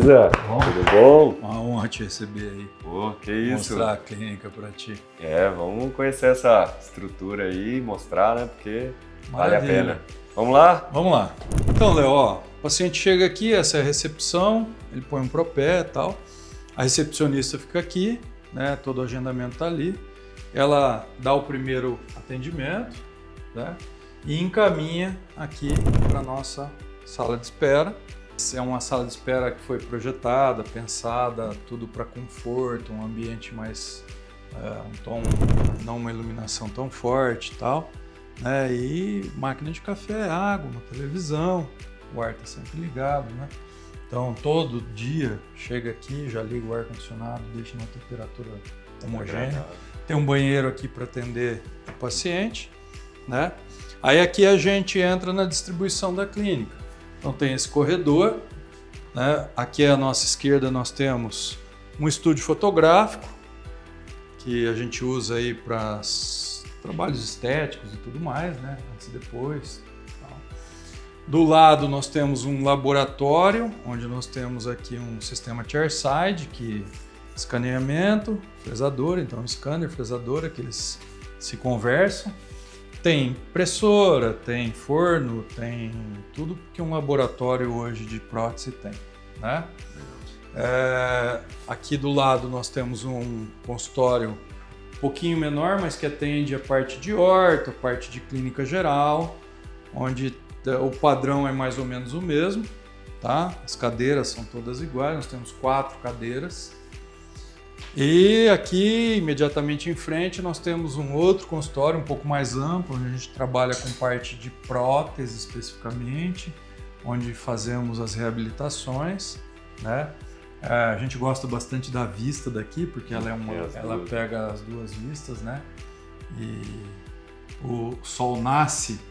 Beleza? Tudo bom? Uma honra te receber aí. Pô, que isso. Mostrar a clínica para ti. Vamos conhecer essa estrutura aí, mostrar, né? Porque vale a Maravilha. pena. Vamos lá? Vamos lá. Então, Léo, ó, o paciente chega aqui, essa é a recepção, ele põe um propé e tal. A recepcionista fica aqui, né? Todo o agendamento tá ali. Ela dá o primeiro atendimento, né? E encaminha aqui para nossa sala de espera. É uma sala de espera que foi projetada, pensada, tudo para conforto, um ambiente mais, um tom, não uma iluminação tão forte e tal, né? E máquina de café, água, uma televisão, o ar está sempre ligado, né? Então todo dia chega aqui, já liga o ar condicionado, deixa uma temperatura homogênea. Tem um banheiro aqui para atender o paciente, né? Aí aqui a gente entra na distribuição da clínica. Então tem esse corredor, né? Aqui à nossa esquerda nós temos um estúdio fotográfico que a gente usa aí para trabalhos estéticos e tudo mais, né? Antes e depois. Do lado nós temos um laboratório, onde nós temos aqui um sistema chairside, que escaneamento, fresadora, então scanner, fresadora, que eles se conversam. Tem impressora, tem forno, tem tudo que um laboratório hoje de prótese tem, né? Aqui do lado nós temos um consultório um pouquinho menor, mas que atende a parte de horta, a parte de clínica geral, onde o padrão é mais ou menos o mesmo, tá? As cadeiras são todas iguais, nós temos 4 cadeiras. E aqui, imediatamente em frente, nós temos um outro consultório um pouco mais amplo, onde a gente trabalha com parte de prótese especificamente, onde fazemos as reabilitações, né? A gente gosta bastante da vista daqui, porque ela pega as duas vistas, né? E o sol nasce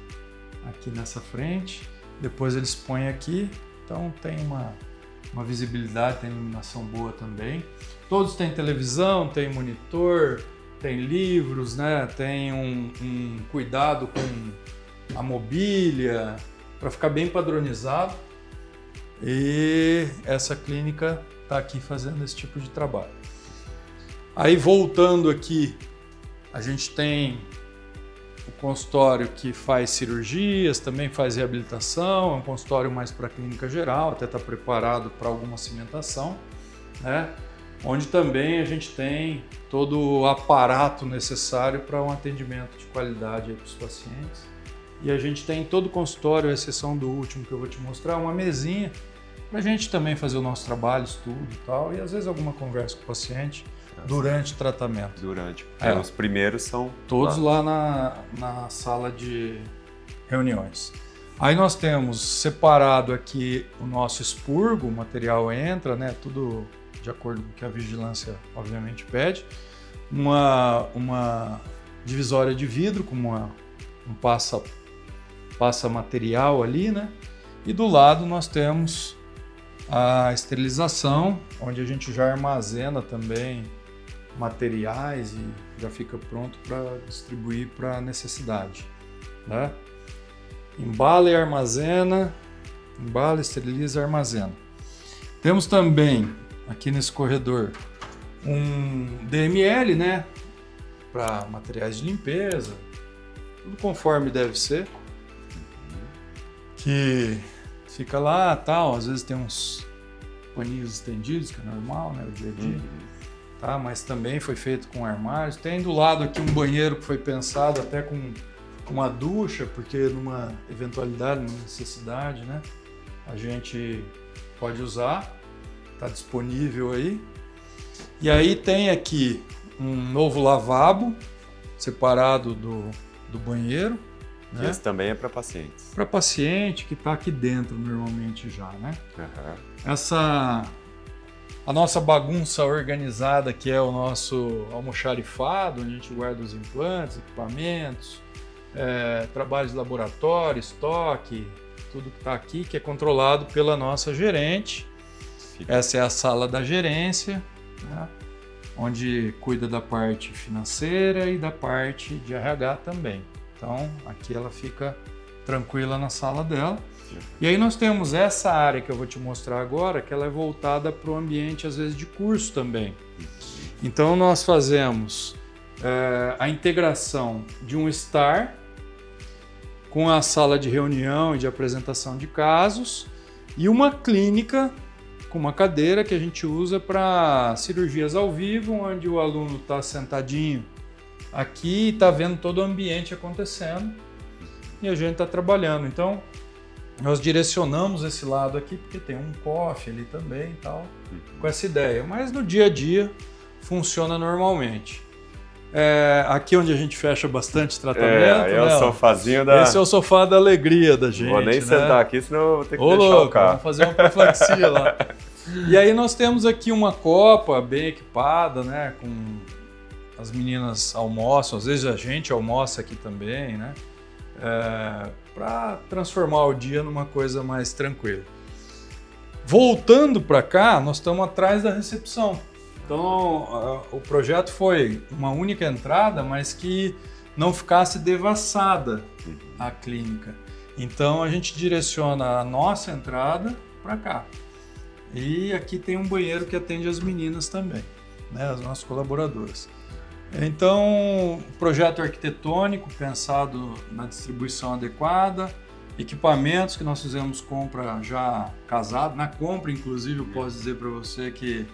aqui nessa frente, depois eles põem aqui, então tem uma visibilidade, tem iluminação boa também. Todos têm televisão, tem monitor, tem livros, né? Tem um cuidado com a mobília, para ficar bem padronizado. E essa clínica está aqui fazendo esse tipo de trabalho. Aí voltando aqui, a gente tem o consultório que faz cirurgias, também faz reabilitação, é um consultório mais para clínica geral, até está preparado para alguma cimentação, né? Onde também a gente tem todo o aparato necessário para um atendimento de qualidade para os pacientes. E a gente tem todo o consultório, à exceção do último que eu vou te mostrar, uma mesinha para a gente também fazer o nosso trabalho, estudo e tal, e às vezes alguma conversa com o paciente durante o tratamento. Os primeiros são todos lá na sala de reuniões. Aí nós temos separado aqui o nosso expurgo, o material entra, né? Tudo de acordo com o que a vigilância obviamente pede. Uma divisória de vidro com um passa material ali, né? E do lado nós temos a esterilização, onde a gente já armazena também materiais e já fica pronto para distribuir para necessidade, né? Embala e armazena, embala, esteriliza e armazena. Temos também aqui nesse corredor um DML, né? Para materiais de limpeza, tudo conforme deve ser, que fica lá, tal, às vezes tem uns paninhos estendidos, que é normal, né? O dia a dia. Tá, mas também foi feito com armários. Tem do lado aqui um banheiro que foi pensado até com uma ducha, porque numa eventualidade, numa necessidade, né, a gente pode usar, está disponível aí. E aí tem aqui um novo lavabo separado do banheiro. Né? Esse também é para pacientes. Para paciente que está aqui dentro normalmente já, né? A nossa bagunça organizada, que é o nosso almoxarifado, onde a gente guarda os implantes, equipamentos, trabalhos de laboratório, estoque, tudo que está aqui, que é controlado pela nossa gerente. Essa é a sala da gerência, né? Onde cuida da parte financeira e da parte de RH também. Então, aqui ela fica tranquila na sala dela. E aí nós temos essa área que eu vou te mostrar agora, que ela é voltada para o ambiente, às vezes, de curso também. Então nós fazemos a integração de um STAR com a sala de reunião e de apresentação de casos e uma clínica com uma cadeira que a gente usa para cirurgias ao vivo, onde o aluno está sentadinho aqui e está vendo todo o ambiente acontecendo e a gente está trabalhando. Então, nós direcionamos esse lado aqui porque tem um coffee ali também e tal, com essa ideia. Mas no dia a dia funciona normalmente. Aqui onde a gente fecha bastante tratamento. Aí é o sofazinho da... Esse é o sofá da alegria da gente. Vou nem sentar aqui, senão eu vou ter que deixar louco, o carro. Vamos fazer uma profilaxia lá. E aí nós temos aqui uma copa bem equipada, né? Com as meninas almoçam, às vezes a gente almoça aqui também, né? Para transformar o dia numa coisa mais tranquila. Voltando para cá, nós estamos atrás da recepção. Então, o projeto foi uma única entrada, mas que não ficasse devassada a clínica. Então, a gente direciona a nossa entrada para cá. E aqui tem um banheiro que atende as meninas também, né, as nossas colaboradoras. Então, projeto arquitetônico pensado na distribuição adequada, equipamentos que nós fizemos compra já casado. Na compra, inclusive, eu posso dizer para você que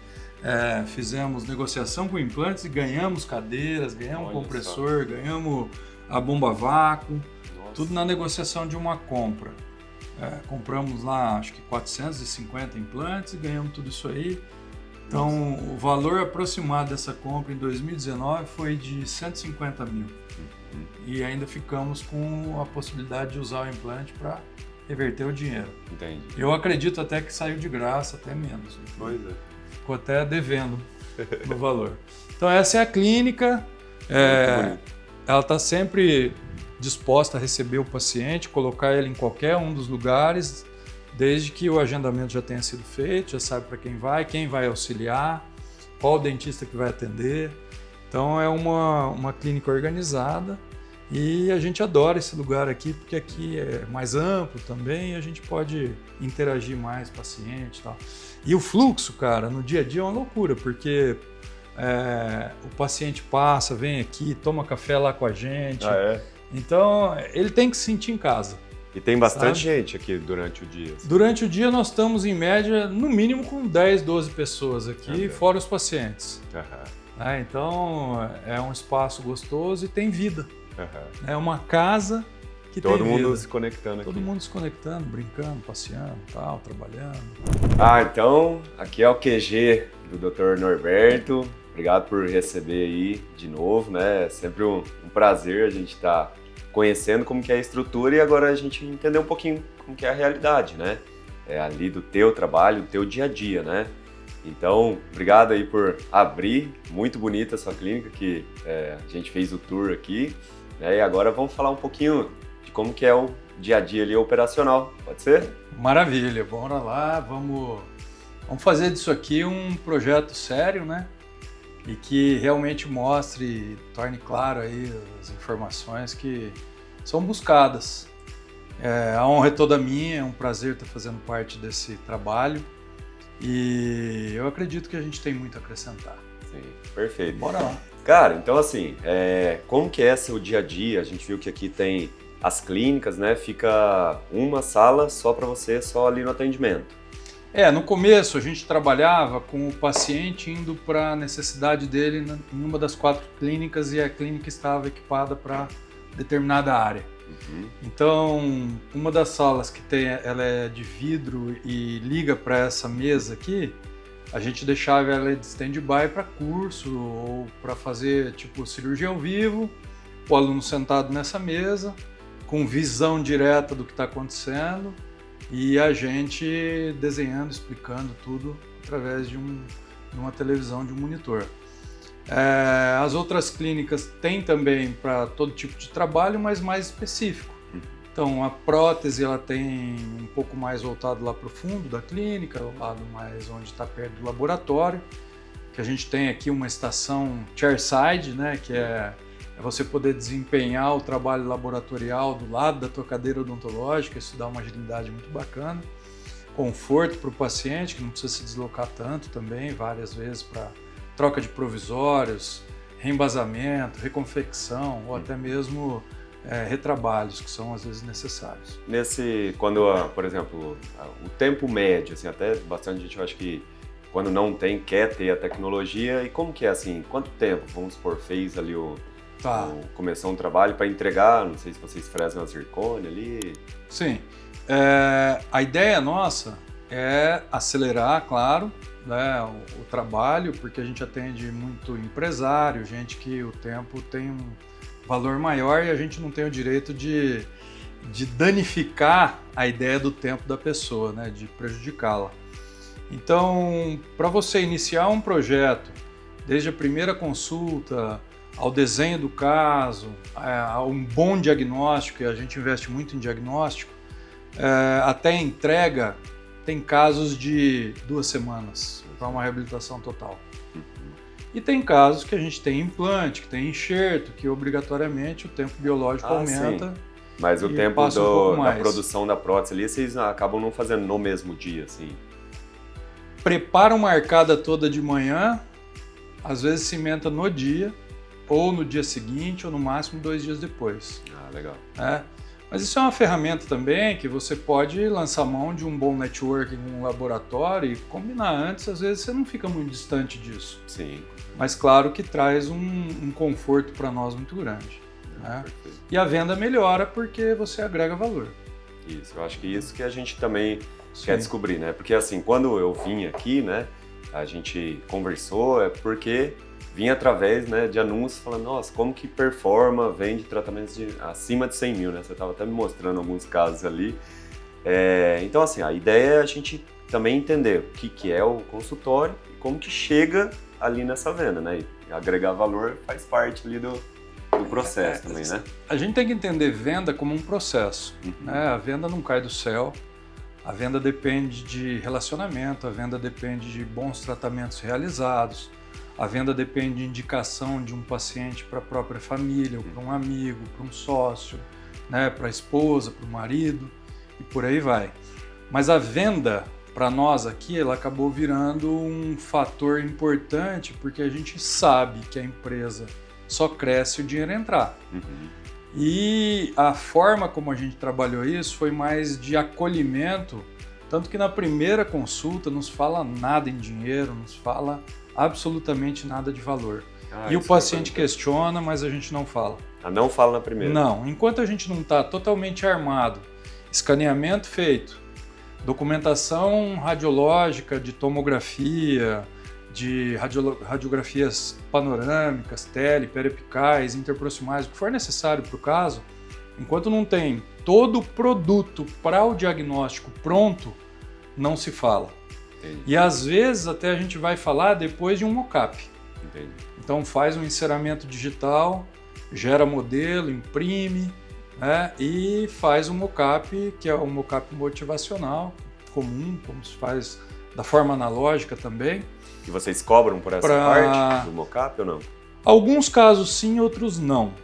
fizemos negociação com implantes e ganhamos cadeiras, ganhamos compressor, ganhamos a bomba vácuo, tudo na negociação de uma compra. Compramos lá, acho que 450 implantes e ganhamos tudo isso aí. Então, o valor aproximado dessa compra em 2019 foi de 150 mil. E ainda ficamos com a possibilidade de usar o implante para reverter o dinheiro. Entendi. Eu acredito até que saiu de graça, até menos. Pois é. Ficou até devendo no valor. Então essa é a clínica, ela está sempre disposta a receber o paciente, colocar ele em qualquer um dos lugares, desde que o agendamento já tenha sido feito, já sabe para quem vai auxiliar, qual o dentista que vai atender. Então é uma clínica organizada e a gente adora esse lugar aqui, porque aqui é mais amplo também e a gente pode interagir mais com o paciente e tal. E o fluxo, cara, no dia a dia é uma loucura, porque o paciente passa, vem aqui, toma café lá com a gente. Então, ele tem que se sentir em casa. E tem bastante gente aqui durante o dia. Assim. Durante o dia nós estamos, em média, no mínimo com 10, 12 pessoas aqui, fora os pacientes. Então, é um espaço gostoso e tem vida. É uma casa que todo tem mundo vida. Se conectando aqui. Todo mundo se conectando, brincando, passeando, tal, trabalhando. Então, aqui é o QG do Dr. Norberto. Obrigado por receber aí de novo, né? É sempre um prazer a gente estar conhecendo como que é a estrutura e agora a gente entender um pouquinho como que é a realidade, né? Ali do teu trabalho, do teu dia a dia, né? Então, obrigado aí por abrir. Muito bonita a sua clínica, que a gente fez o tour aqui, né? E agora vamos falar um pouquinho de como que é o dia a dia ali operacional, pode ser? Maravilha, bora lá, vamos fazer disso aqui um projeto sério, né? E que realmente mostre, torne claro aí as informações que são buscadas. A honra é toda minha, é um prazer estar fazendo parte desse trabalho e eu acredito que a gente tem muito a acrescentar. Sim, perfeito. Bora lá. Cara, então assim, como que é seu dia a dia? A gente viu que aqui tem as clínicas, né? Fica uma sala só para você, só ali no atendimento. No começo a gente trabalhava com o paciente indo para a necessidade dele em uma das 4 clínicas e a clínica estava equipada para determinada área. Então, uma das salas que ela é de vidro e liga para essa mesa aqui, a gente deixava ela de stand-by para curso ou para fazer tipo cirurgia ao vivo, o aluno sentado nessa mesa, com visão direta do que está acontecendo e a gente desenhando, explicando tudo através de uma televisão, de um monitor. As outras clínicas têm também para todo tipo de trabalho, mas mais específico. Então a prótese ela tem um pouco mais voltado lá para o fundo da clínica, o lado mais onde está perto do laboratório, que a gente tem aqui uma estação chairside, né, que é é você poder desempenhar o trabalho laboratorial do lado da tua cadeira odontológica, isso dá uma agilidade muito bacana. Conforto para o paciente, que não precisa se deslocar tanto também, várias vezes para troca de provisórios, reembasamento, reconfecção ou até mesmo retrabalhos que são às vezes necessários. Quando, por exemplo, o tempo médio, assim, até bastante gente, eu acho que quando não tem, quer ter a tecnologia, e como que é assim, quanto tempo, vamos supor, fez ali começou um trabalho para entregar, não sei se vocês fresam a zircônia ali. Sim, a ideia nossa é acelerar, claro, né, o trabalho, porque a gente atende muito empresário, gente que o tempo tem um valor maior e a gente não tem o direito de danificar a ideia do tempo da pessoa, né, de prejudicá-la. Então, para você iniciar um projeto, desde a primeira consulta, ao desenho do caso, a um bom diagnóstico, e a gente investe muito em diagnóstico, até a entrega, tem casos de 2 semanas para uma reabilitação total. E tem casos que a gente tem implante, que tem enxerto, que obrigatoriamente o tempo biológico aumenta. Sim. Mas o tempo da produção da prótese ali, vocês acabam não fazendo no mesmo dia, assim? Prepara uma arcada toda de manhã, às vezes cimenta no dia, ou no dia seguinte, ou no máximo 2 dias depois. Ah, legal. Mas isso é uma ferramenta também que você pode lançar mão de um bom networking com um laboratório e combinar antes, às vezes você não fica muito distante disso. Sim. Mas claro que traz um conforto para nós muito grande. Né? E a venda melhora porque você agrega valor. Isso, eu acho que isso que a gente também quer descobrir, né? Porque assim, quando eu vim aqui, né, a gente conversou, porque vinha através, né, de anúncios falando, nossa, como que performa, vende tratamentos acima de 100 mil, né? Você estava até me mostrando alguns casos ali. Então, assim, a ideia é a gente também entender o que é o consultório e como que chega ali nessa venda, né? E agregar valor faz parte ali do processo também, né? A gente tem que entender venda como um processo, né? A venda não cai do céu, a venda depende de relacionamento, a venda depende de bons tratamentos realizados, a venda depende de indicação de um paciente para a própria família, ou para um amigo, para um sócio, né? Para a esposa, para o marido e por aí vai. Mas a venda, para nós aqui, ela acabou virando um fator importante porque a gente sabe que a empresa só cresce se o dinheiro entrar. E a forma como a gente trabalhou isso foi mais de acolhimento, tanto que na primeira consulta não se fala nada em dinheiro, não se fala absolutamente nada de valor. E o paciente questiona, mas a gente não fala. Não fala na primeira? Não, enquanto a gente não está totalmente armado, escaneamento feito, documentação radiológica de tomografia, de radiografias panorâmicas, tele, periapicais, interproximais, o que for necessário para o caso, enquanto não tem todo o produto para o diagnóstico pronto, não se fala. Entendi. E às vezes até a gente vai falar depois de um mockup. Entendi. Então faz um enceramento digital, gera modelo, imprime, né, e faz um mockup, que é um mockup motivacional, comum, como se faz da forma analógica também. E vocês cobram por essa parte do mockup ou não? Alguns casos sim, outros não.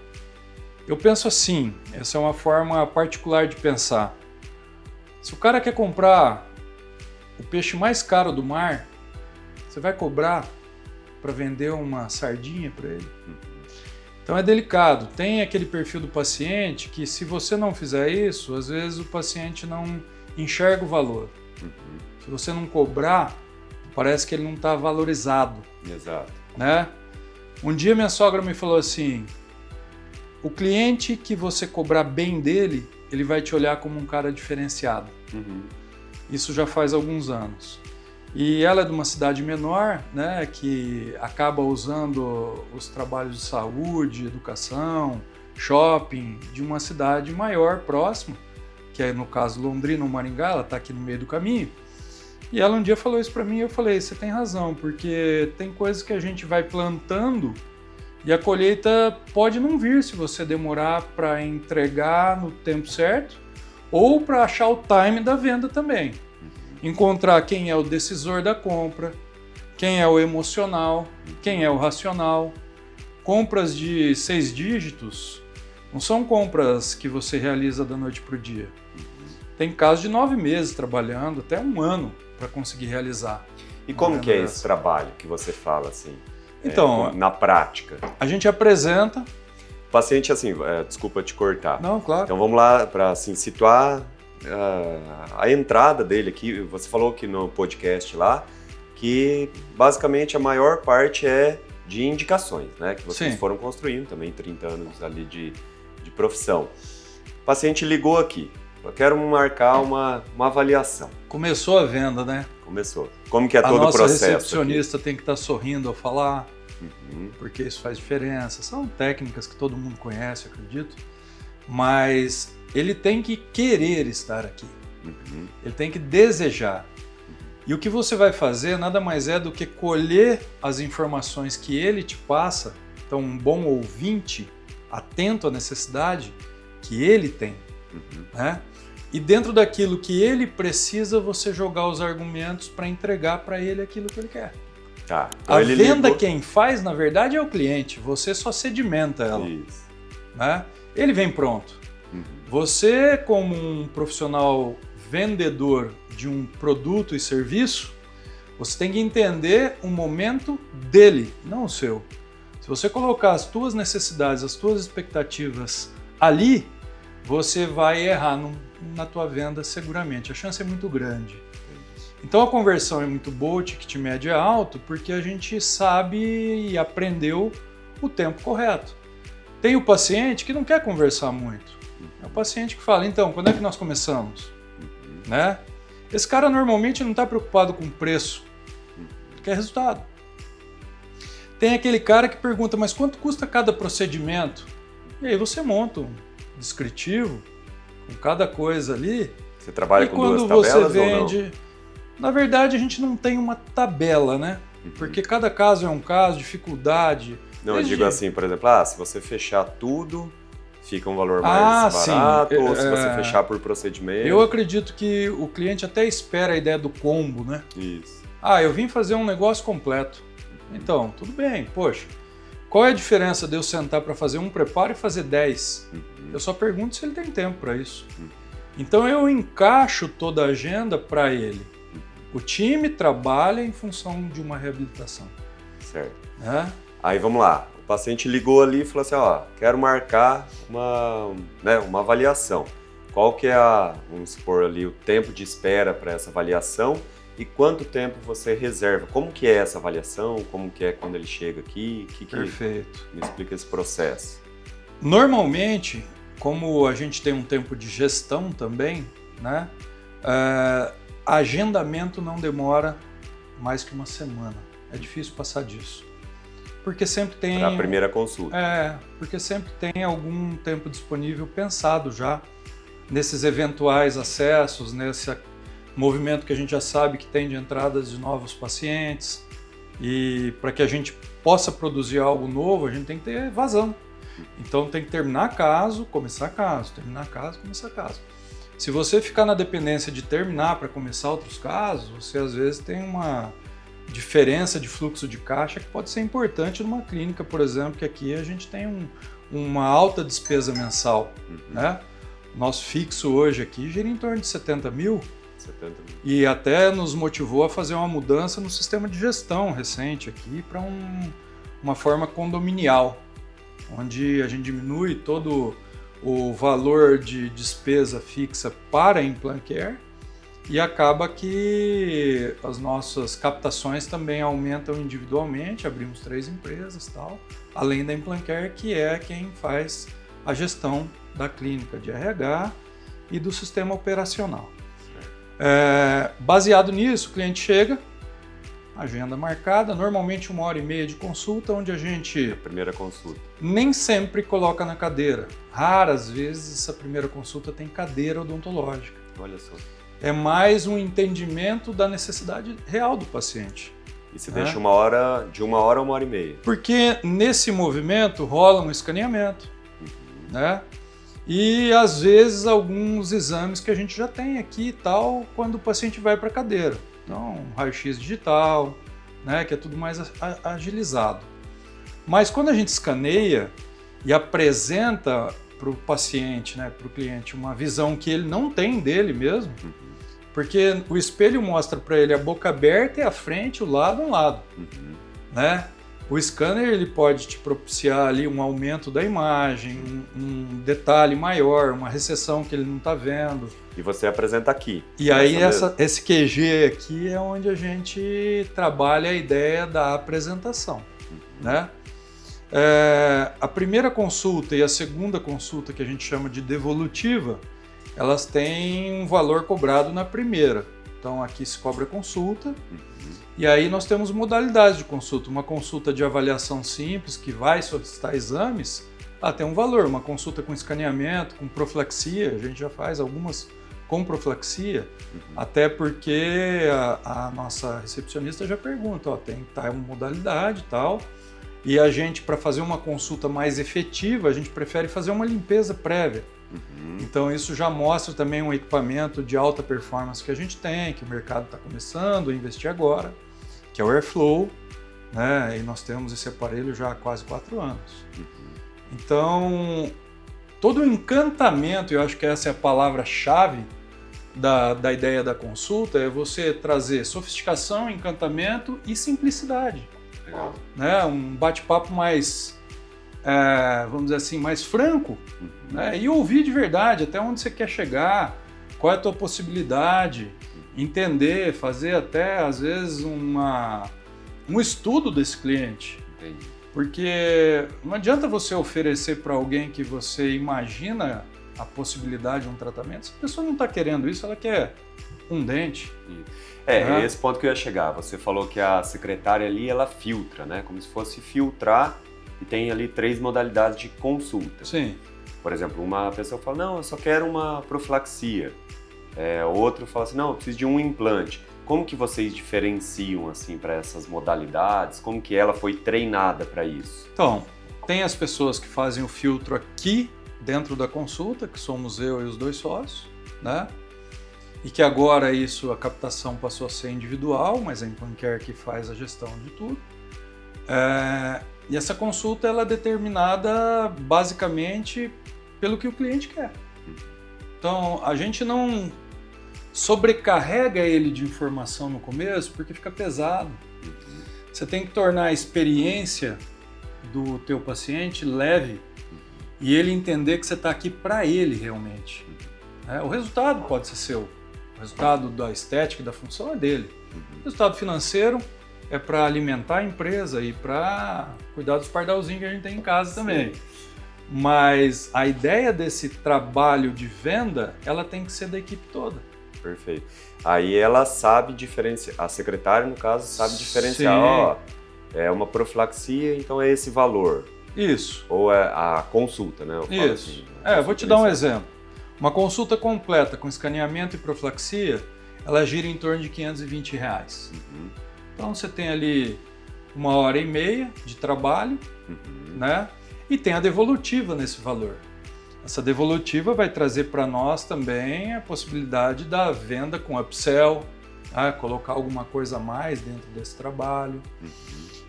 Eu penso assim, essa é uma forma particular de pensar. Se o cara quer comprar o peixe mais caro do mar, você vai cobrar para vender uma sardinha para ele? Então é delicado. Tem aquele perfil do paciente que se você não fizer isso, às vezes o paciente não enxerga o valor. Se você não cobrar, parece que ele não está valorizado. Exato. Né? Um dia minha sogra me falou assim, o cliente que você cobrar bem dele, ele vai te olhar como um cara diferenciado. Isso já faz alguns anos. E ela é de uma cidade menor, né, que acaba usando os trabalhos de saúde, educação, shopping, de uma cidade maior, próxima, que é no caso Londrina ou Maringá, ela está aqui no meio do caminho. E ela um dia falou isso para mim e eu falei, você tem razão, porque tem coisas que a gente vai plantando e a colheita pode não vir se você demorar para entregar no tempo certo ou para achar o time da venda também. Encontrar quem é o decisor da compra, quem é o emocional, quem é o racional. compras de 6 dígitos não são compras que você realiza da noite para o dia. Tem casos de 9 meses trabalhando, até 1 ano para conseguir realizar. E como que é esse trabalho que você fala assim? Então, na prática. A gente apresenta. O paciente, assim, desculpa te cortar. Não, claro. Então vamos lá para assim, situar a entrada dele aqui. Você falou que no podcast lá que basicamente a maior parte é de indicações, né? Que vocês foram construindo também, 30 anos ali de profissão. O paciente ligou aqui. Eu quero marcar uma avaliação. Começou a venda, né? Começou. Como que é todo o processo? A nossa recepcionista tem que estar sorrindo ao falar, porque isso faz diferença. São técnicas que todo mundo conhece, acredito. Mas ele tem que querer estar aqui. Ele tem que desejar. E o que você vai fazer nada mais é do que colher as informações que ele te passa. Então, um bom ouvinte, atento à necessidade que ele tem, né? E dentro daquilo que ele precisa, você jogar os argumentos para entregar para ele aquilo que ele quer. Tá. Então a venda quem faz, na verdade, é o cliente. Você só sedimenta ela. Isso. Né? Ele vem pronto. Você, como um profissional vendedor de um produto e serviço, você tem que entender o momento dele, não o seu. Se você colocar as tuas necessidades, as tuas expectativas ali, você vai errar na tua venda seguramente. A chance é muito grande. Então a conversão é muito boa, o ticket médio é alto, porque a gente sabe e aprendeu o tempo correto. Tem o paciente que não quer conversar muito. É o paciente que fala, então, quando é que nós começamos? Né? Esse cara normalmente não está preocupado com preço, ele quer resultado. Tem aquele cara que pergunta, mas quanto custa cada procedimento? E aí você monta um descritivo com cada coisa ali. Você trabalha com duas tabelas você vende, ou não? Na verdade, a gente não tem uma tabela, né? Porque cada caso é um caso, dificuldade. Não, eu digo assim, por exemplo, se você fechar tudo, fica um valor mais barato, ou se você fechar por procedimento. Eu acredito que o cliente até espera a ideia do combo, né? Isso. Eu vim fazer um negócio completo. Então, tudo bem, poxa. Qual é a diferença de eu sentar para fazer um preparo e fazer 10? Eu só pergunto se ele tem tempo para isso. Então eu encaixo toda a agenda para ele. O time trabalha em função de uma reabilitação. Certo. Aí vamos lá. O paciente ligou ali e falou assim, quero marcar uma avaliação. Qual que é vamos supor ali, o tempo de espera para essa avaliação e quanto tempo você reserva? Como que é essa avaliação? Como que é quando ele chega aqui? Perfeito. Me explica esse processo. Normalmente, como a gente tem um tempo de gestão também, né? Agendamento não demora mais que uma semana. É difícil passar disso. Porque sempre tem... Para a primeira consulta. Porque sempre tem algum tempo disponível pensado já nesses eventuais acessos, nesse movimento que a gente já sabe que tem de entradas de novos pacientes. E para que a gente possa produzir algo novo, a gente tem que ter vazão. Então tem que terminar caso, começar caso, terminar caso, começar caso. Se você ficar na dependência de terminar para começar outros casos, você às vezes tem uma diferença de fluxo de caixa que pode ser importante numa clínica, por exemplo, que aqui a gente tem uma alta despesa mensal. Né? Nosso fixo hoje aqui gira em torno de 70 mil. E até nos motivou a fazer uma mudança no sistema de gestão recente aqui para uma forma condominial, onde a gente diminui todo o valor de despesa fixa para a Implant Care e acaba que as nossas captações também aumentam individualmente, abrimos 3 empresas, tal, além da Implant Care, que é quem faz a gestão da clínica de RH e do sistema operacional. Baseado nisso, o cliente chega, agenda marcada, normalmente 1h30 de consulta, onde a gente... A primeira consulta. Nem sempre coloca na cadeira. Raras vezes essa primeira consulta tem cadeira odontológica. Olha só. É mais um entendimento da necessidade real do paciente. E se deixa de 1 hora a 1h30. Porque nesse movimento rola um escaneamento, né? E às vezes alguns exames que a gente já tem aqui e tal, quando o paciente vai para a cadeira. Então, raio-x digital, né, que é tudo mais agilizado. Mas quando a gente escaneia e apresenta para o paciente, né, para o cliente, uma visão que ele não tem dele mesmo, porque o espelho mostra para ele a boca aberta e a frente, o lado, um lado. Né? O scanner ele pode te propiciar ali um aumento da imagem, um detalhe maior, uma recessão que ele não está vendo. E você apresenta aqui. E aí esse QG aqui é onde a gente trabalha a ideia da apresentação. Né? A primeira consulta e a segunda consulta, que a gente chama de devolutiva, elas têm um valor cobrado na primeira. Então aqui se cobra consulta. E aí nós temos modalidades de consulta. Uma consulta de avaliação simples, que vai solicitar exames, tem um valor. Uma consulta com escaneamento, com profilaxia, a gente já faz algumas com profilaxia, até porque a nossa recepcionista já pergunta, tem tal modalidade e tal. E a gente, para fazer uma consulta mais efetiva, a gente prefere fazer uma limpeza prévia. Então isso já mostra também um equipamento de alta performance que a gente tem, que o mercado está começando a investir agora, que é o Airflow, né? E nós temos esse aparelho já há quase 4 anos. Então, todo o encantamento, eu acho que essa é a palavra-chave da ideia da consulta, é você trazer sofisticação, encantamento e simplicidade. Legal. Né? Um bate-papo mais, vamos dizer assim, mais franco, né? E ouvir de verdade até onde você quer chegar, qual é a tua possibilidade, entender, fazer até às vezes um estudo desse cliente. Entendi. Porque não adianta você oferecer para alguém que você imagina a possibilidade de um tratamento, se a pessoa não está querendo isso, ela quer um dente. Esse ponto que eu ia chegar. Você falou que a secretária ali, ela filtra, né? Como se fosse filtrar, e tem ali 3 modalidades de consulta. Sim. Por exemplo, uma pessoa fala, não, eu só quero uma profilaxia. Outro fala assim, não, eu preciso de um implante. Como que vocês diferenciam, assim, para essas modalidades? Como que ela foi treinada para isso? Então, tem as pessoas que fazem o filtro aqui dentro da consulta, que somos eu e os 2 sócios, né? E que agora a captação passou a ser individual, mas a ImplanCare que faz a gestão de tudo. E essa consulta ela é determinada basicamente pelo que o cliente quer. Então, a gente não sobrecarrega ele de informação no começo, porque fica pesado. Você tem que tornar a experiência do teu paciente leve e ele entender que você está aqui para ele realmente. O resultado pode ser seu. O resultado da estética e da função é dele. O resultado financeiro é para alimentar a empresa e para cuidar dos pardalzinhos que a gente tem em casa também. Mas a ideia desse trabalho de venda, ela tem que ser da equipe toda. Perfeito. Aí ela sabe diferenciar, a secretária, no caso, sabe diferenciar, é uma profilaxia, então é esse valor. Isso. Ou é a consulta, né? Isso. Vou te dar um exemplo. Uma consulta completa com escaneamento e profilaxia, ela gira em torno de R$520. Então você tem ali 1h30 de trabalho, né? E tem a devolutiva nesse valor. Essa devolutiva vai trazer para nós também a possibilidade da venda com upsell, colocar alguma coisa a mais dentro desse trabalho.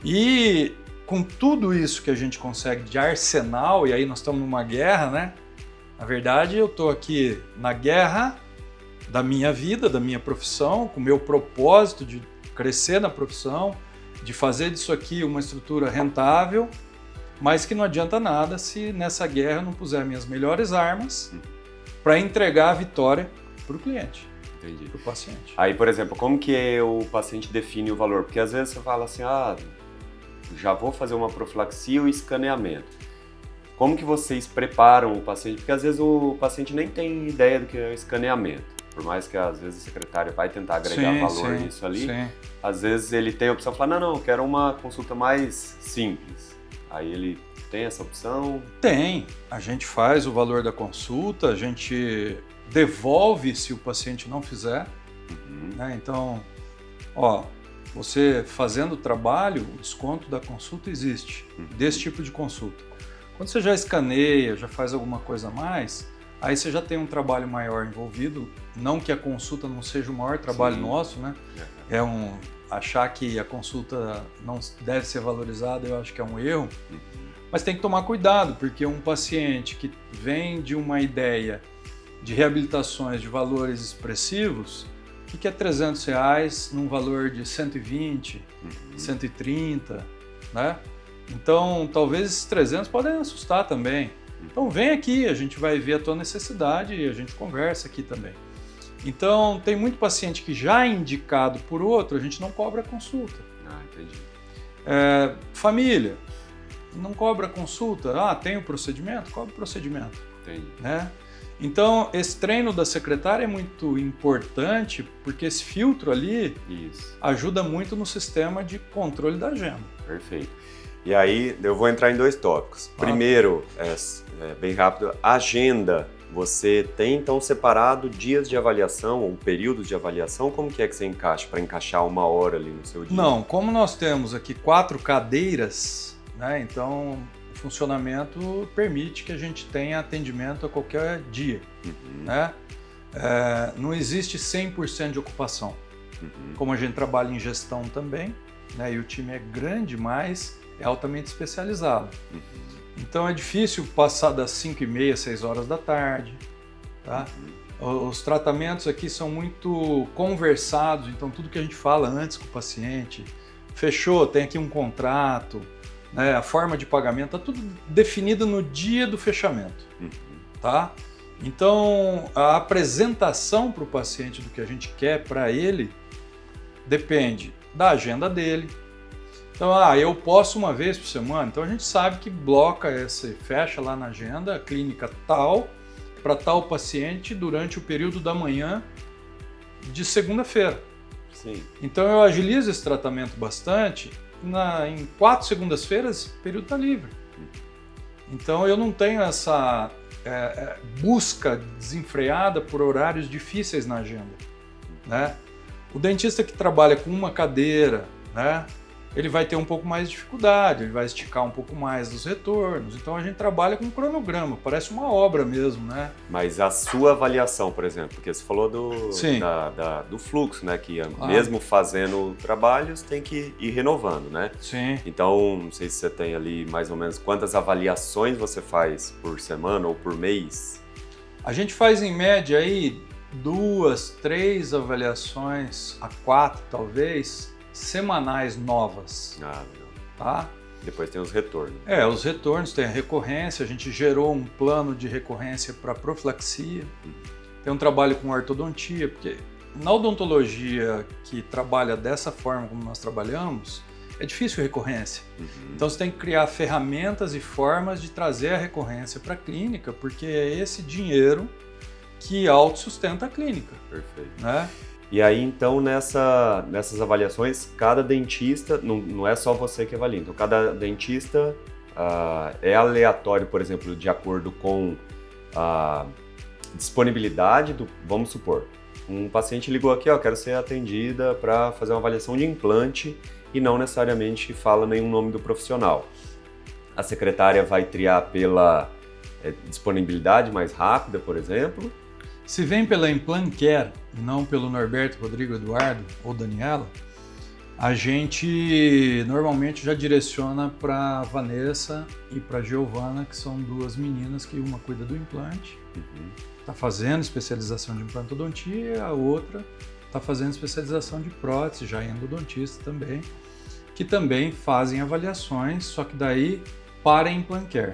E com tudo isso que a gente consegue de arsenal, e aí nós estamos numa guerra, né? Na verdade, eu estou aqui na guerra da minha vida, da minha profissão, com o meu propósito de crescer na profissão, de fazer disso aqui uma estrutura rentável, mas que não adianta nada se nessa guerra eu não puser minhas melhores armas para entregar a vitória para o cliente, para o paciente. Aí, por exemplo, como que o paciente define o valor? Porque às vezes você fala assim, já vou fazer uma profilaxia ou escaneamento. Como que vocês preparam o paciente? Porque às vezes o paciente nem tem ideia do que é o escaneamento. Por mais que às vezes a secretária vai tentar agregar valor nisso ali, às vezes ele tem a opção de falar, não, eu quero uma consulta mais simples. Aí ele tem essa opção? Tem. A gente faz o valor da consulta, a gente devolve se o paciente não fizer. Né? Então, você fazendo o trabalho, o desconto da consulta existe, desse tipo de consulta. Quando você já escaneia, já faz alguma coisa a mais, aí você já tem um trabalho maior envolvido, não que a consulta não seja o maior trabalho nosso, né? achar que a consulta não deve ser valorizada, eu acho que é um erro. Mas tem que tomar cuidado, porque um paciente que vem de uma ideia de reabilitações de valores expressivos, o que é R$300 num valor de 120, 130, né? Então, talvez esses 300 podem assustar também. Então, vem aqui, a gente vai ver a tua necessidade e a gente conversa aqui também. Então, tem muito paciente que já é indicado por outro, a gente não cobra consulta. Entendi. Família, não cobra consulta. Tem o procedimento? Cobra o procedimento. Entendi. Né? Então, esse treino da secretária é muito importante, porque esse filtro ali ajuda muito no sistema de controle da agenda. Perfeito. E aí, eu vou entrar em 2 tópicos. Primeiro, bem rápido, agenda. Você tem, então, separado dias de avaliação ou períodos de avaliação? Como que você encaixa, para encaixar 1 hora ali no seu dia? Não, como nós temos aqui 4 cadeiras, né, então o funcionamento permite que a gente tenha atendimento a qualquer dia. Né? Não existe 100% de ocupação. Como a gente trabalha em gestão também, né, e o time é grande, mas é altamente especializado. Então é difícil passar das 5h30, 6 horas da tarde. Tá? Os tratamentos aqui são muito conversados, então tudo que a gente fala antes com o paciente, fechou, tem aqui um contrato, né, a forma de pagamento, está tudo definido no dia do fechamento. Tá? Então a apresentação para o paciente do que a gente quer para ele depende da agenda dele. Então, eu posso uma vez por semana, então a gente sabe que fecha lá na agenda a clínica tal, para tal paciente durante o período da manhã de segunda-feira. Então eu agilizo esse tratamento bastante, em 4 segundas-feiras o período está livre. Então eu não tenho essa busca desenfreada por horários difíceis na agenda. Né? O dentista que trabalha com uma cadeira, né, ele vai ter um pouco mais de dificuldade, ele vai esticar um pouco mais os retornos. Então a gente trabalha com um cronograma, parece uma obra mesmo, né? Mas a sua avaliação, por exemplo, porque você falou do fluxo, né? Que mesmo fazendo trabalhos tem que ir renovando, né? Sim. Então, não sei se você tem ali mais ou menos quantas avaliações você faz por semana ou por mês? A gente faz em média aí 2, 3 avaliações a 4 talvez, semanais novas. Legal. Tá? Depois tem os retornos. Os retornos, tem a recorrência, a gente gerou um plano de recorrência para profilaxia, tem um trabalho com ortodontia, porque na odontologia que trabalha dessa forma como nós trabalhamos, é difícil recorrência. Então você tem que criar ferramentas e formas de trazer a recorrência para a clínica, porque é esse dinheiro que autossustenta a clínica. Perfeito. Né? E aí, então, nessas avaliações, cada dentista, não é só você que avalia, então cada dentista é aleatório, por exemplo, de acordo com a disponibilidade vamos supor, um paciente ligou aqui, quero ser atendida para fazer uma avaliação de implante e não necessariamente fala nenhum nome do profissional. A secretária vai triar pela disponibilidade mais rápida, por exemplo. Se vem pela Implant Care e não pelo Norberto, Rodrigo, Eduardo ou Daniela, a gente normalmente já direciona para Vanessa e para Giovana, que são 2 meninas que uma cuida do implante, está fazendo especialização de implantodontia, e a outra está fazendo especialização de prótese, já é endodontista também, que também fazem avaliações, só que daí para Implant Care.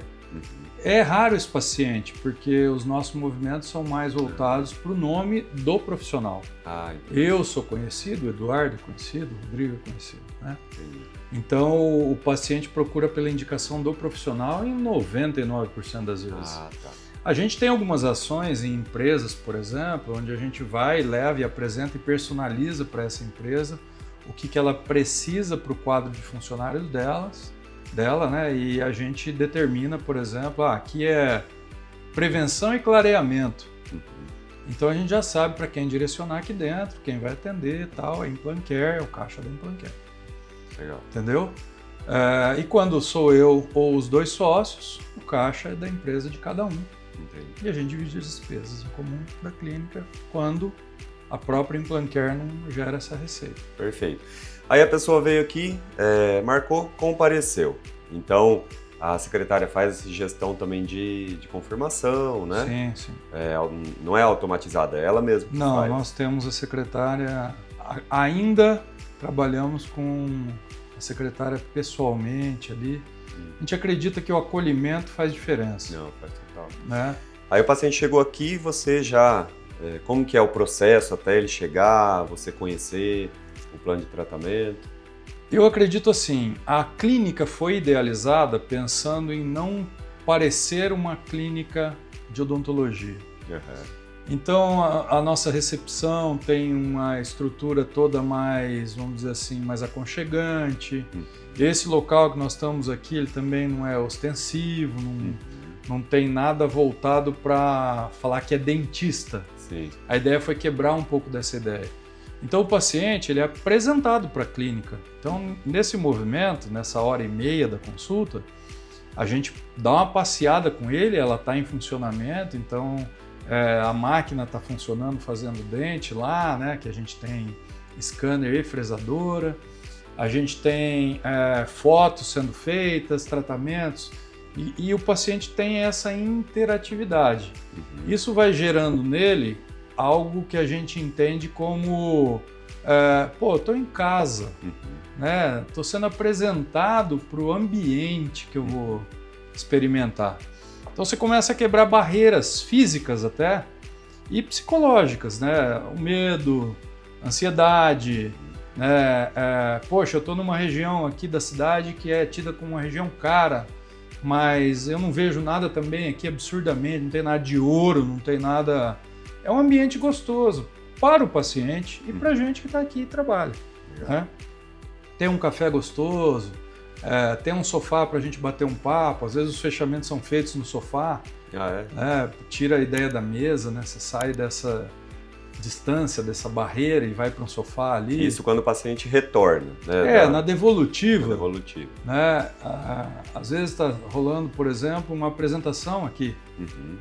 É raro esse paciente, porque os nossos movimentos são mais voltados para o nome do profissional. Eu sou conhecido, o Eduardo é conhecido, o Rodrigo é conhecido. Né? Então o paciente procura pela indicação do profissional em 99% das vezes. A gente tem algumas ações em empresas, por exemplo, onde a gente vai, leva e apresenta e personaliza para essa empresa o que ela precisa para o quadro de funcionários dela, né? E a gente determina, por exemplo, aqui é prevenção e clareamento. Então a gente já sabe para quem direcionar aqui dentro, quem vai atender e tal, é Implant Care, é o caixa da Implant Care. Legal. Entendeu? E quando sou eu ou os 2 sócios, o caixa é da empresa de cada um. Entendi. E a gente divide as despesas em comum da clínica quando a própria Implant Care não gera essa receita. Perfeito. Aí a pessoa veio aqui, marcou, compareceu. Então, a secretária faz essa gestão também de confirmação, né? Sim, sim. Não é automatizada, é ela mesma que Não, faz. nós temos a secretária, ainda trabalhamos com a secretária pessoalmente ali. A gente acredita que o acolhimento faz diferença. Não, faz total. Né? Aí o paciente chegou aqui, você já... como que é o processo até ele chegar, você conhecer o plano de tratamento? Eu acredito assim, a clínica foi idealizada pensando em não parecer uma clínica de odontologia. Uhum. Então a nossa recepção tem uma estrutura toda mais, vamos dizer assim, mais aconchegante. Esse local que nós estamos aqui, ele também não é ostensivo, não tem nada voltado para falar que é dentista. Sim. A ideia foi quebrar um pouco dessa ideia. Então o paciente ele é apresentado para a clínica. Então nesse movimento, nessa hora e meia da consulta, a gente dá uma passeada com ele, ela está em funcionamento, então a máquina está funcionando, fazendo dente lá, né? Que a gente tem scanner e fresadora, a gente tem fotos sendo feitas, tratamentos, e o paciente tem essa interatividade. Uhum. Isso vai gerando nele algo que a gente entende como, estou em casa, né? Estou sendo apresentado para o ambiente que eu vou experimentar. Então você começa a quebrar barreiras físicas até e psicológicas, né? O medo, ansiedade, né? Poxa, eu estou numa região aqui da cidade que é tida como uma região cara, mas eu não vejo nada também aqui absurdamente, não tem nada de ouro, não tem nada... É um ambiente gostoso para o paciente e para a gente que está aqui e trabalha. Né? Tem um café gostoso, tem um sofá para a gente bater um papo, às vezes os fechamentos são feitos no sofá, tira a ideia da mesa, né? Você sai dessa distância, dessa barreira e vai para um sofá ali. Isso quando o paciente retorna. Né? Na devolutiva. Na devolutiva. Né? Às vezes está rolando, por exemplo, uma apresentação aqui. Uhum.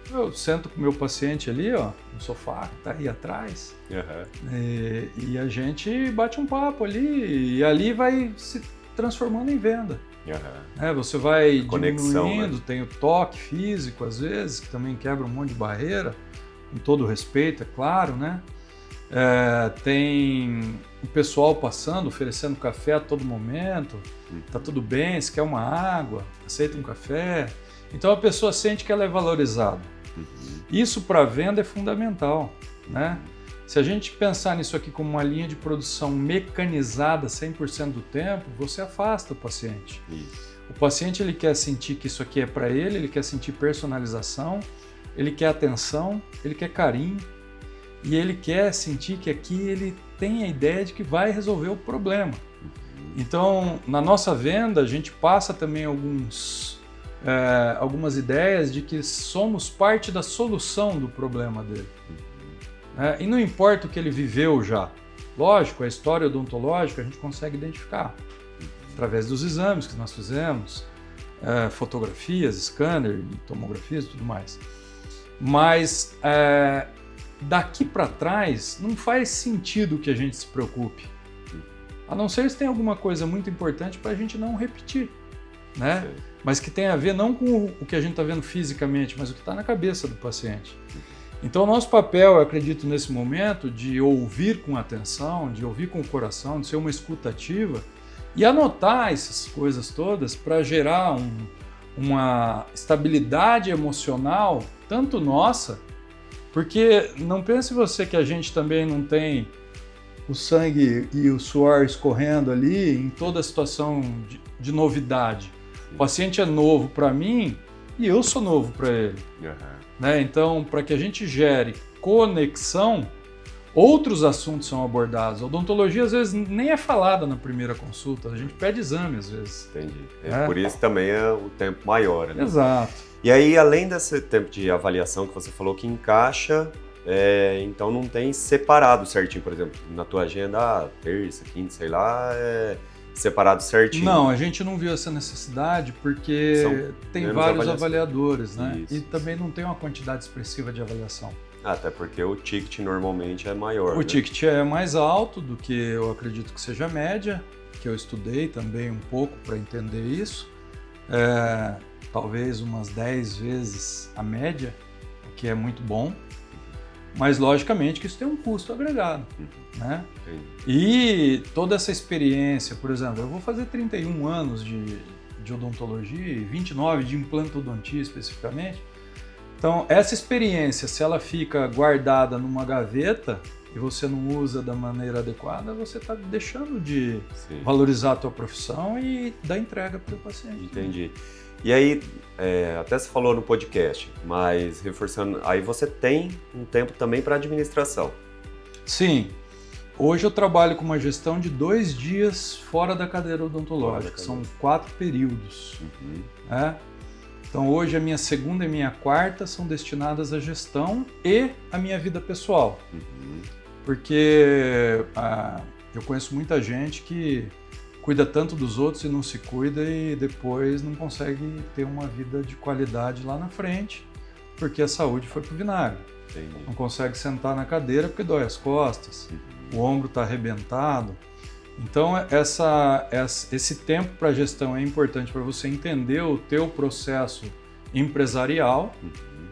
Eu sento com o meu paciente ali, ó, no sofá, que tá aí atrás, e a gente bate um papo ali, e ali vai se transformando em venda. Você vai diminuindo, né? Tem o toque físico, às vezes, que também quebra um monte de barreira, com todo respeito, é claro, né? Tem o pessoal passando, oferecendo café a todo momento, tá tudo bem, se quer uma água, aceita um café. Então a pessoa sente que ela é valorizada. Isso para venda é fundamental, né? Se a gente pensar nisso aqui como uma linha de produção mecanizada 100% do tempo, você afasta o paciente. Isso. O paciente ele quer sentir que isso aqui é para ele quer sentir personalização, ele quer atenção, ele quer carinho e ele quer sentir que aqui ele tem a ideia de que vai resolver o problema. Então, na nossa venda, a gente passa também algumas ideias de que somos parte da solução do problema dele. E não importa o que ele viveu já. Lógico, a história odontológica a gente consegue identificar através dos exames que nós fizemos, fotografias, scanner, tomografias e tudo mais. Mas daqui para trás não faz sentido que a gente se preocupe. A não ser se tem alguma coisa muito importante para a gente não repetir, né? Mas que tem a ver não com o que a gente está vendo fisicamente, mas o que está na cabeça do paciente. Então, o nosso papel, eu acredito, nesse momento, de ouvir com atenção, de ouvir com o coração, de ser uma escuta ativa e anotar essas coisas todas para gerar uma estabilidade emocional, tanto nossa, porque não pense você que a gente também não tem o sangue e o suor escorrendo ali em toda a situação de novidade. O paciente é novo para mim e eu sou novo para ele. Né? Então, para que a gente gere conexão, outros assuntos são abordados. A odontologia, às vezes, nem é falada na primeira consulta. A gente pede exame, às vezes. Entendi. Por isso também é o tempo maior. Né? Exato. E aí, além desse tempo de avaliação que você falou que encaixa, então não tem separado certinho, por exemplo, na tua agenda, terça, quinta, sei lá, separado certinho. Não, a gente não viu essa necessidade porque tem vários avaliadores, né? Isso. E também não tem uma quantidade expressiva de avaliação. Até porque o ticket normalmente é maior. O ticket é mais alto do que eu acredito que seja a média, que eu estudei também um pouco para entender isso. Talvez umas 10 vezes a média, o que é muito bom. Mas, logicamente, que isso tem um custo agregado, né? E toda essa experiência, por exemplo, eu vou fazer 31 anos de odontologia e 29 de implantodontia especificamente. Então, essa experiência, se ela fica guardada numa gaveta e você não usa da maneira adequada, você está deixando de valorizar a tua profissão e dar entrega para o paciente. Entendi. E aí, até você falou no podcast, mas reforçando, aí você tem um tempo também para administração. Sim. Hoje eu trabalho com uma gestão de 2 dias fora da cadeira odontológica, são 4 períodos. Né? Então hoje a minha segunda e minha quarta são destinadas à gestão e à minha vida pessoal. Porque eu conheço muita gente que cuida tanto dos outros e não se cuida e depois não consegue ter uma vida de qualidade lá na frente, porque a saúde foi pro vinagre. Entendi. Não consegue sentar na cadeira porque dói as costas, o ombro está arrebentado. Então esse tempo para gestão é importante para você entender o teu processo empresarial,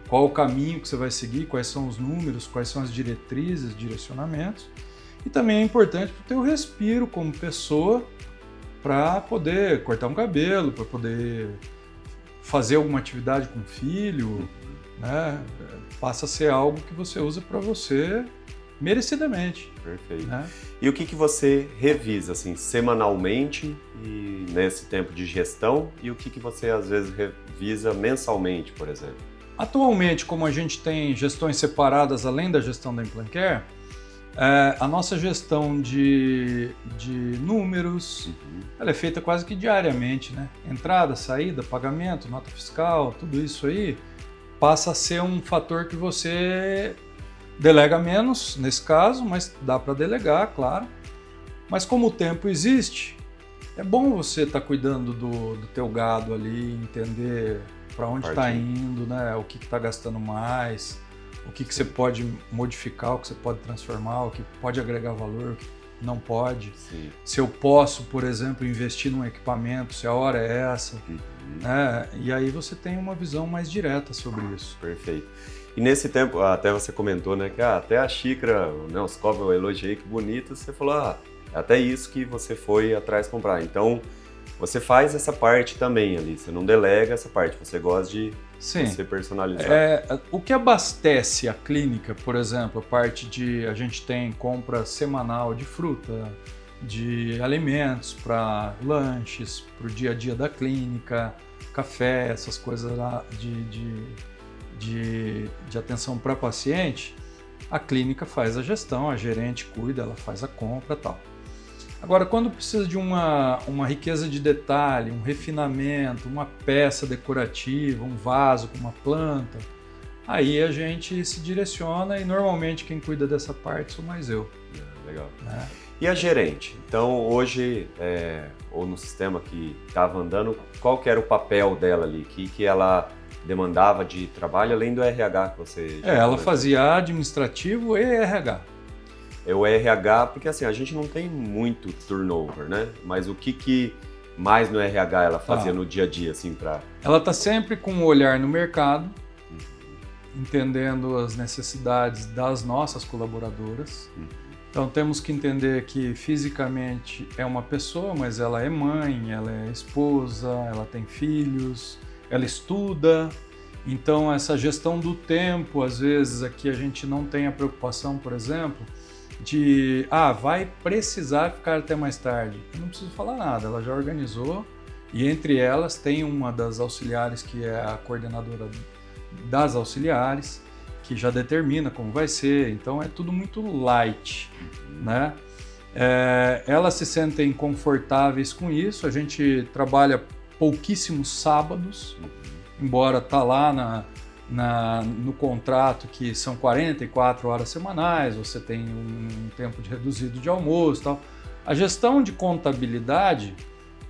qual o caminho que você vai seguir, quais são os números, quais são as diretrizes, direcionamentos. E também é importante para o teu respiro como pessoa, para poder cortar um cabelo, para poder fazer alguma atividade com o filho, né? Passa a ser algo que você usa para você merecidamente. Perfeito. Né? E o que você revisa, assim, semanalmente e nesse tempo de gestão, e o que você às vezes revisa mensalmente, por exemplo? Atualmente, como a gente tem gestões separadas além da gestão da Implant Care, a nossa gestão de números ela é feita quase que diariamente, né? Entrada, saída, pagamento, nota fiscal, tudo isso aí passa a ser um fator que você delega menos nesse caso, mas dá para delegar, claro. Mas como o tempo existe, é bom você estar cuidando do teu gado ali, entender para onde está indo, né? O que está gastando mais, o que você pode modificar, o que você pode transformar, o que pode agregar valor, o que não pode. Sim. Se eu posso, por exemplo, investir num equipamento, se a hora é essa. Né? E aí você tem uma visão mais direta sobre isso. Perfeito. E nesse tempo, até você comentou, né, que até a xícara, né, os copos eu elogiei, que bonito, você falou, até isso que você foi atrás comprar. Então, você faz essa parte também ali, você não delega essa parte, você gosta de você personalizar. O que abastece a clínica, por exemplo, a parte de, a gente tem compra semanal de fruta, de alimentos para lanches, para o dia a dia da clínica, café, essas coisas lá de atenção para paciente, a clínica faz a gestão, a gerente cuida, ela faz a compra e tal. Agora, quando precisa de uma riqueza de detalhe, um refinamento, uma peça decorativa, um vaso com uma planta, aí a gente se direciona e normalmente quem cuida dessa parte sou mais eu. Legal. E a gerente? Então, hoje, ou no sistema que estava andando, qual que era o papel dela ali? Que ela demandava de trabalho, além do RH que você já ela fazia administrativo e RH. É o RH, porque assim, a gente não tem muito turnover, né? Mas o que mais no RH ela fazia no dia a dia, assim, para... Ela está sempre com um olhar no mercado, entendendo as necessidades das nossas colaboradoras. Então temos que entender que fisicamente é uma pessoa, mas ela é mãe, ela é esposa, ela tem filhos, ela estuda. Então essa gestão do tempo, às vezes aqui a gente não tem a preocupação, por exemplo, de vai precisar ficar até mais tarde. Eu não preciso falar nada, ela já organizou e entre elas tem uma das auxiliares que é a coordenadora das auxiliares, que já determina como vai ser, então é tudo muito light, né? Elas se sentem confortáveis com isso, a gente trabalha pouquíssimos sábados, embora tá lá no contrato que são 44 horas semanais, você tem um tempo reduzido de almoço e tal. A gestão de contabilidade,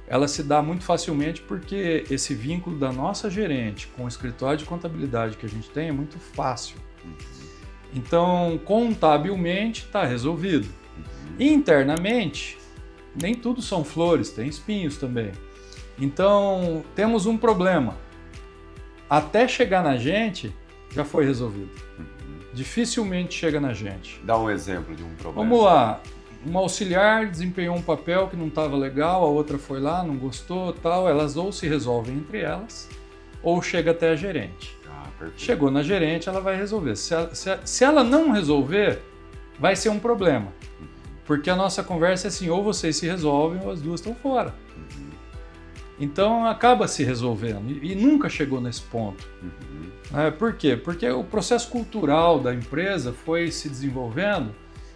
ela se dá muito facilmente porque esse vínculo da nossa gerente com o escritório de contabilidade que a gente tem é muito fácil. Então, contabilmente está resolvido. Internamente, nem tudo são flores, tem espinhos também. Então, temos um problema. Até chegar na gente, já foi resolvido. Dificilmente chega na gente. Dá um exemplo de um problema. Vamos lá. Uma auxiliar desempenhou um papel que não estava legal, a outra foi lá, não gostou, tal. Elas ou se resolvem entre elas, ou chega até a gerente. Perfeito. Chegou na gerente, ela vai resolver. Se ela não resolver, vai ser um problema. Porque a nossa conversa é assim, ou vocês se resolvem ou as duas estão fora. Então acaba se resolvendo e nunca chegou nesse ponto. Por quê? Porque o processo cultural da empresa foi se desenvolvendo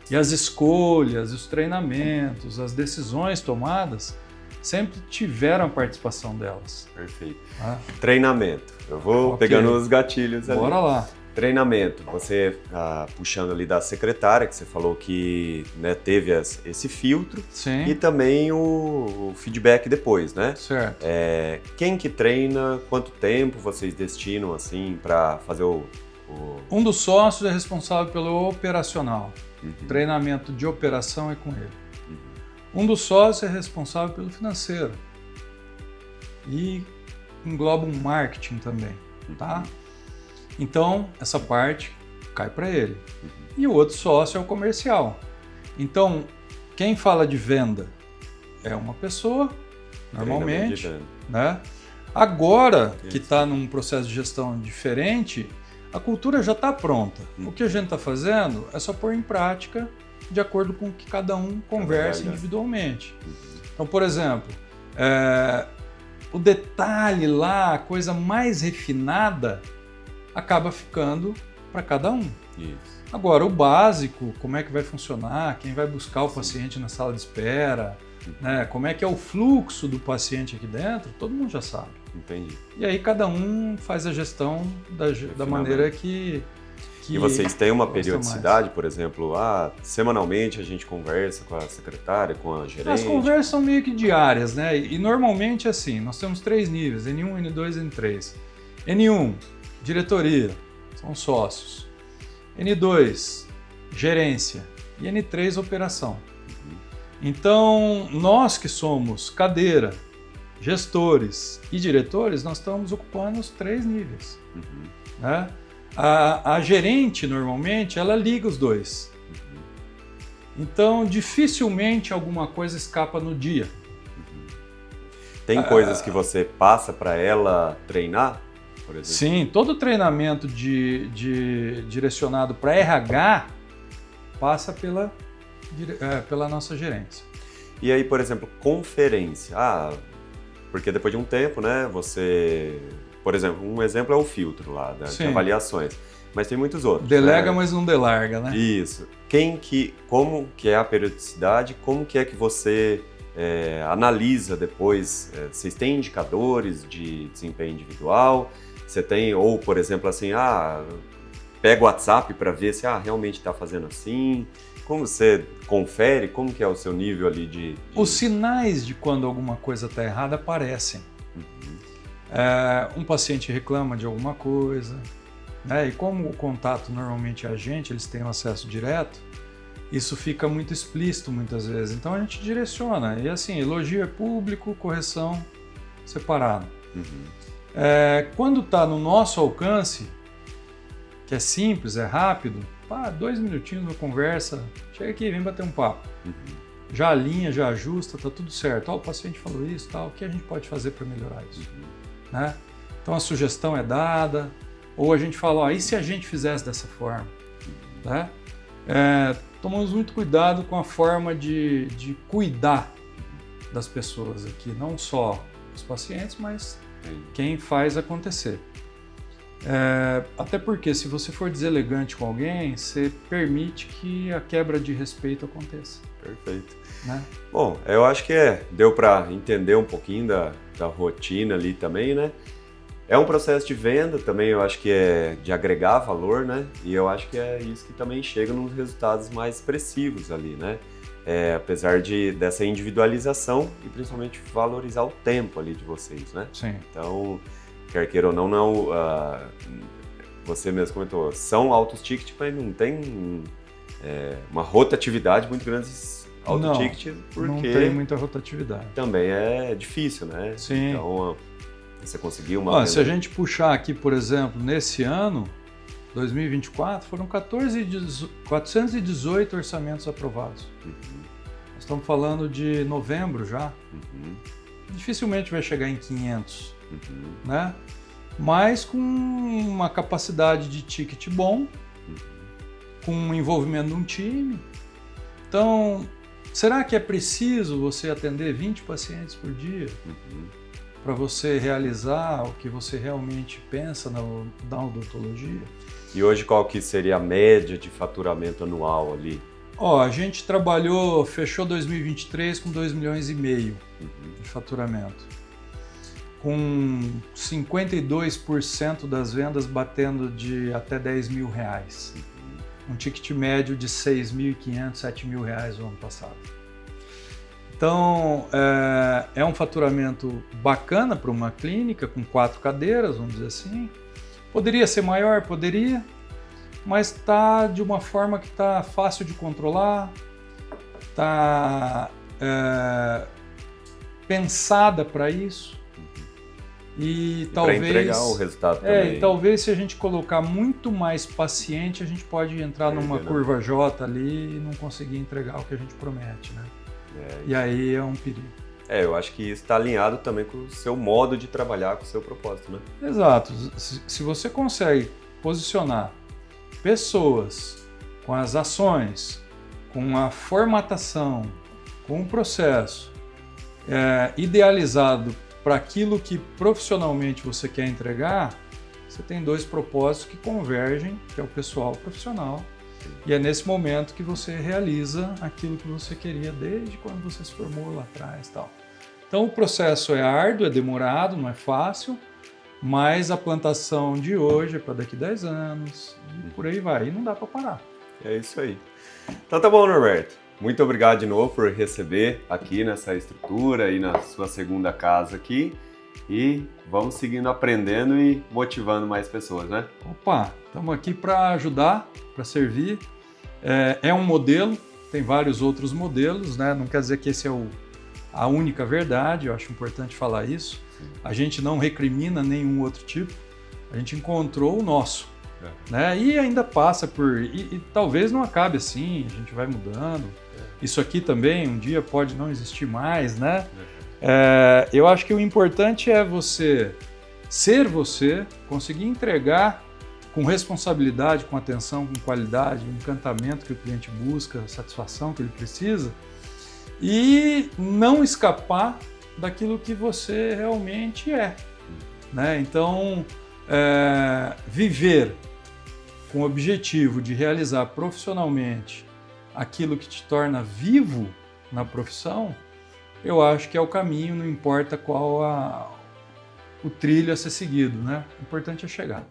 e as escolhas, os treinamentos, as decisões tomadas sempre tiveram a participação delas. Perfeito. Treinamento. Eu vou pegando os gatilhos ali. Bora lá. Treinamento. Você, puxando ali da secretária, que você falou que, né, teve esse filtro. Sim. E também o feedback depois, né? Certo. Quem que treina, quanto tempo vocês destinam, assim, para fazer o... Um dos sócios é responsável pelo operacional. Treinamento de operação é com ele. Um dos sócios é responsável pelo financeiro. E engloba um marketing também, tá? Então, essa parte cai para ele. E o outro sócio é o comercial. Então, quem fala de venda é uma pessoa, normalmente, né? Agora que está num processo de gestão diferente, a cultura já está pronta. O que a gente está fazendo é só pôr em prática de acordo com o que cada um conversa individualmente. Então, por exemplo, o detalhe lá, a coisa mais refinada, acaba ficando para cada um. Isso. Agora, o básico, como é que vai funcionar, quem vai buscar o paciente na sala de espera, né, como é que é o fluxo do paciente aqui dentro, todo mundo já sabe. Entendi. E aí cada um faz a gestão da maneira que e vocês têm uma periodicidade, por exemplo, semanalmente a gente conversa com a secretária, com a gerente? As conversas são meio que diárias, né? E normalmente assim, nós temos 3 níveis, N1, N2 e N3. N1, diretoria, são sócios. N2, gerência. E N3, operação. Então, nós que somos cadeira, gestores e diretores, nós estamos ocupando os 3 níveis. Né? A gerente, normalmente, ela liga os 2. Então, dificilmente alguma coisa escapa no dia. Tem coisas que você passa para ela treinar, por exemplo? Sim, todo treinamento direcionado para RH passa pela nossa gerência. E aí, por exemplo, conferência. Porque depois de um tempo, né, você... Por exemplo, um exemplo é o filtro lá, de avaliações. Mas tem muitos outros. Delega, mas não delarga, né? Isso. Como que é a periodicidade? Como que é que você analisa depois? Vocês têm indicadores de desempenho individual? Você tem, ou por exemplo, assim, pega o WhatsApp para ver se realmente está fazendo assim? Como você confere? Como que é o seu nível ali de... Os sinais de quando alguma coisa está errada aparecem. Um paciente reclama de alguma coisa, né? E como o contato normalmente é a gente, eles têm um acesso direto, isso fica muito explícito muitas vezes. Então a gente direciona. E assim, elogio é público, correção separado. Quando está no nosso alcance, que é simples, é rápido, 2 minutinhos uma conversa, chega aqui, vem bater um papo. Já alinha, já ajusta, tá tudo certo. O paciente falou isso, tal, o que a gente pode fazer para melhorar isso? Né? Então a sugestão é dada, ou a gente fala, e se a gente fizesse dessa forma? Né? Tomamos muito cuidado com a forma de cuidar das pessoas aqui, não só os pacientes, mas quem faz acontecer. Até porque se você for deselegante com alguém, você permite que a quebra de respeito aconteça. Perfeito. Né? Bom, eu acho que deu para entender um pouquinho da rotina ali também, né? É um processo de venda também, eu acho que é de agregar valor, né? E eu acho que é isso que também chega nos resultados mais expressivos ali, né? Apesar dessa individualização e principalmente valorizar o tempo ali de vocês, né? Sim. Então, quer queira ou não, você mesmo comentou, são altos tickets, mas não tem uma rotatividade muito grande alto ticket, porque não tem muita rotatividade. Também é difícil, né? Sim. Então, você conseguiu uma... Se a gente puxar aqui, por exemplo, nesse ano, 2024, foram 418 orçamentos aprovados. Nós estamos falando de novembro já. Dificilmente vai chegar em 500, né? Mas com uma capacidade de ticket bom, com o envolvimento de um time. Então, será que é preciso você atender 20 pacientes por dia para você realizar o que você realmente pensa na odontologia? E hoje qual que seria a média de faturamento anual ali? A gente fechou 2023 com 2,5 milhões de faturamento, com 52% das vendas batendo de até R$10 mil. Um ticket médio de R$6.500, R$7.000 no ano passado. Então, é um faturamento bacana para uma clínica com 4 cadeiras, vamos dizer assim. Poderia ser maior? Poderia, mas está de uma forma que está fácil de controlar, está pensada para isso. E talvez para entregar o resultado também. E talvez se a gente colocar muito mais paciente, a gente pode entrar numa curva J ali e não conseguir entregar o que a gente promete, né? E aí é um perigo. Eu acho que isso está alinhado também com o seu modo de trabalhar, com o seu propósito, né? Exato. Se você consegue posicionar pessoas com as ações, com a formatação, com o processo idealizado para aquilo que profissionalmente você quer entregar, você tem 2 propósitos que convergem, que é o pessoal e o profissional. E é nesse momento que você realiza aquilo que você queria desde quando você se formou lá atrás, tal. Então o processo é árduo, é demorado, não é fácil, mas a plantação de hoje é para daqui 10 anos e por aí vai, e não dá para parar. É isso aí. Então tá bom, Norberto. Muito obrigado de novo por receber aqui nessa estrutura e na sua segunda casa aqui. E vamos seguindo aprendendo e motivando mais pessoas, né? Opa, estamos aqui para ajudar, para servir. É um modelo, tem vários outros modelos, né? Não quer dizer que esse é a única verdade, eu acho importante falar isso. A gente não recrimina nenhum outro tipo, a gente encontrou o nosso. Né? E ainda passa por... E talvez não acabe assim, a gente vai mudando. Isso aqui também um dia pode não existir mais, né? Eu acho que o importante é você ser você, conseguir entregar com responsabilidade, com atenção, com qualidade, o encantamento que o cliente busca, a satisfação que ele precisa e não escapar daquilo que você realmente é. Né? Então, viver com o objetivo de realizar profissionalmente aquilo que te torna vivo na profissão, eu acho que é o caminho, não importa qual o trilho a ser seguido, né? O importante é chegar.